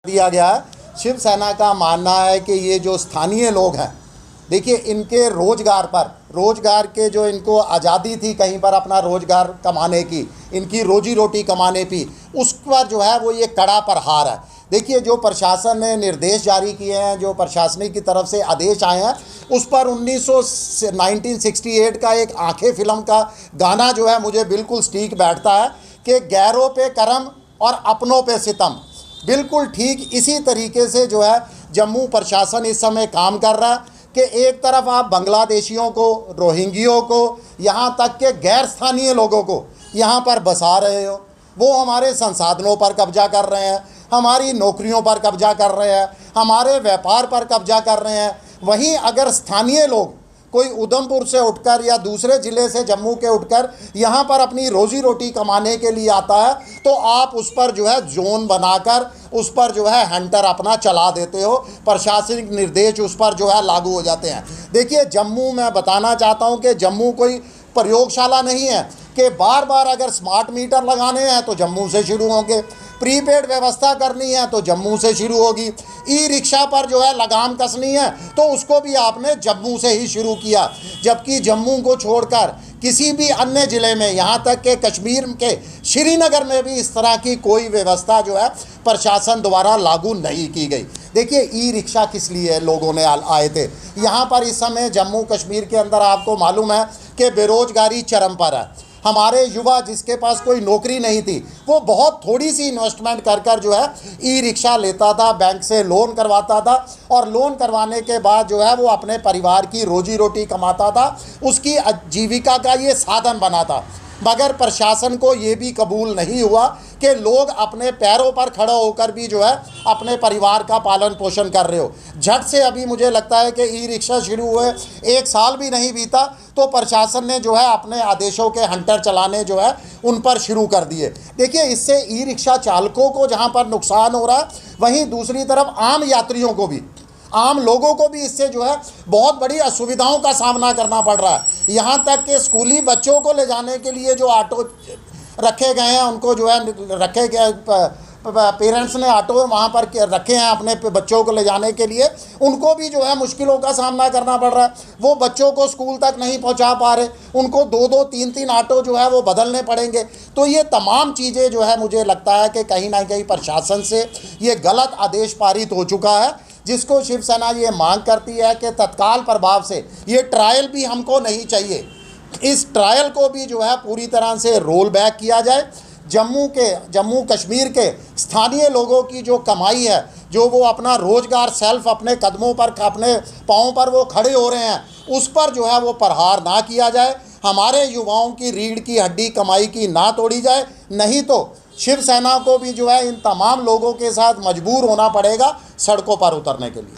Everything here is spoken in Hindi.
दिया गया है। शिवसेना का मानना है कि ये जो स्थानीय लोग हैं, देखिए इनके रोजगार के जो इनको आज़ादी थी कहीं पर अपना रोजगार कमाने की, इनकी रोजी रोटी कमाने की, उस पर जो है वो ये कड़ा प्रहार है। देखिए जो प्रशासन ने निर्देश जारी किए हैं, जो प्रशासनिक की तरफ से आदेश आए हैं, उस पर 1968 का एक आंखें फिल्म का गाना जो है मुझे बिल्कुल स्टीक बैठता है कि गैरों पे करम और अपनों पे सितम। बिल्कुल ठीक इसी तरीके से जो है जम्मू प्रशासन इस समय काम कर रहा है कि एक तरफ आप बांग्लादेशियों को, रोहिंग्यों को, यहाँ तक के गैर स्थानीय लोगों को यहाँ पर बसा रहे हो, वो हमारे संसाधनों पर कब्जा कर रहे हैं, हमारी नौकरियों पर कब्जा कर रहे हैं, हमारे व्यापार पर कब्जा कर रहे हैं। वहीं अगर स्थानीय लोग कोई उधमपुर से उठकर या दूसरे ज़िले से जम्मू के उठकर यहाँ पर अपनी रोज़ी रोटी कमाने के लिए आता है तो आप उस पर जो है जोन बनाकर उस पर जो है हंटर अपना चला देते हो, प्रशासनिक निर्देश उस पर जो है लागू हो जाते हैं। देखिए जम्मू, मैं बताना चाहता हूँ कि जम्मू कोई प्रयोगशाला नहीं है कि बार बार अगर स्मार्ट मीटर लगाने हैं तो जम्मू से शुरू होंगे, प्रीपेड व्यवस्था करनी है तो जम्मू से शुरू होगी, ई रिक्शा पर जो है लगाम कसनी है तो उसको भी आपने जम्मू से ही शुरू किया। जबकि जम्मू को छोड़कर किसी भी अन्य ज़िले में, यहाँ तक कि कश्मीर के श्रीनगर में भी इस तरह की कोई व्यवस्था जो है प्रशासन द्वारा लागू नहीं की गई। देखिए ई रिक्शा किस लिए लोगों ने आए थे यहाँ पर। इस समय जम्मू कश्मीर के अंदर आपको मालूम है कि बेरोजगारी चरम पर है। हमारे युवा जिसके पास कोई नौकरी नहीं थी वो बहुत थोड़ी सी इन्वेस्टमेंट कर जो है ई रिक्शा लेता था, बैंक से लोन करवाता था और लोन करवाने के बाद जो है वो अपने परिवार की रोजी रोटी कमाता था, उसकी आजीविका का ये साधन बना था। मगर प्रशासन को ये भी कबूल नहीं हुआ कि लोग अपने पैरों पर खड़ा होकर भी जो है अपने परिवार का पालन पोषण कर रहे हो। झट से अभी मुझे लगता है कि ई रिक्शा शुरू हुए 1 साल भी नहीं बीता तो प्रशासन ने जो है अपने आदेशों के हंटर चलाने जो है उन पर शुरू कर दिए। देखिए इससे ई रिक्शा चालकों को जहाँ पर नुकसान हो रहा है, वहीं दूसरी तरफ आम यात्रियों को भी, आम लोगों को भी इससे जो है बहुत बड़ी असुविधाओं का सामना करना पड़ रहा है। यहाँ तक कि स्कूली बच्चों को ले जाने के लिए जो ऑटो रखे गए हैं, उनको जो है रखे गए, पेरेंट्स ने ऑटो वहाँ पर रखे हैं अपने बच्चों को ले जाने के लिए, उनको भी जो है मुश्किलों का सामना करना पड़ रहा है। वो बच्चों को स्कूल तक नहीं पहुँचा पा रहे, उनको 2-2, 3-3 ऑटो जो है वो बदलने पड़ेंगे। तो ये तमाम चीज़ें जो है मुझे लगता है कि कहीं ना कहीं प्रशासन से ये गलत आदेश पारित हो चुका है, जिसको शिवसेना ये मांग करती है कि तत्काल प्रभाव से ये ट्रायल भी हमको नहीं चाहिए, इस ट्रायल को भी जो है पूरी तरह से रोल बैक किया जाए। जम्मू कश्मीर के स्थानीय लोगों की जो कमाई है, जो वो अपना रोज़गार सेल्फ अपने कदमों पर, अपने पाँव पर वो खड़े हो रहे हैं, उस पर जो है वो प्रहार ना किया जाए। हमारे युवाओं की रीढ़ की हड्डी कमाई की ना तोड़ी जाए, नहीं तो शिवसेना को भी जो है इन तमाम लोगों के साथ मजबूर होना पड़ेगा सड़कों पर उतरने के लिए।